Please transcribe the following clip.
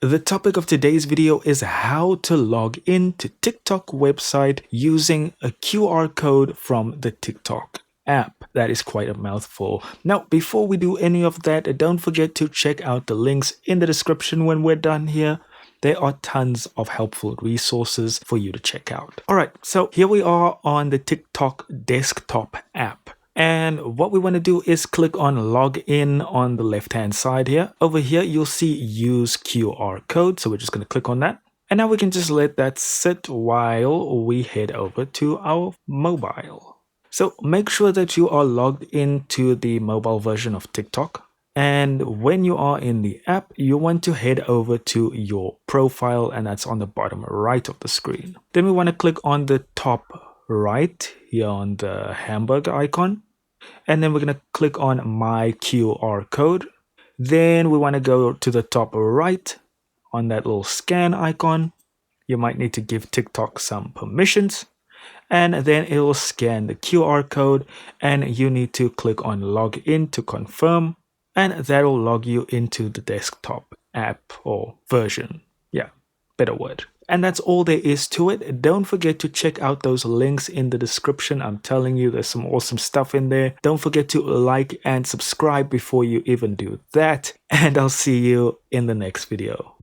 The topic of today's video is how to log in to TikTok website using a QR code from the TikTok app. That is quite a mouthful. Now, before we do any of that, don't forget to check out the links in the description when we're done here. There are tons of helpful resources for you to check out. All right, so here we are on the TikTok desktop app. And what we want to do is click on log in on the left hand side here. Over here, you'll see use QR code. So we're just going to click on that. And now we can just let that sit while we head over to our mobile. So make sure that you are logged into the mobile version of TikTok. And when you are in the app, you want to head over to your profile, and that's on the bottom right of the screen. Then we want to click on the top right here on the hamburger icon. And then we're going to click on my QR code. Then we want to go to the top right on that little scan icon. You might need to give TikTok some permissions. And then it will scan the QR code, and you need to click on log in to confirm. And that will log you into the desktop app or version. Yeah, better word. And that's all there is to it. Don't forget to check out those links in the description. I'm telling you, there's some awesome stuff in there. Don't forget to like and subscribe before you even do that. And I'll see you in the next video.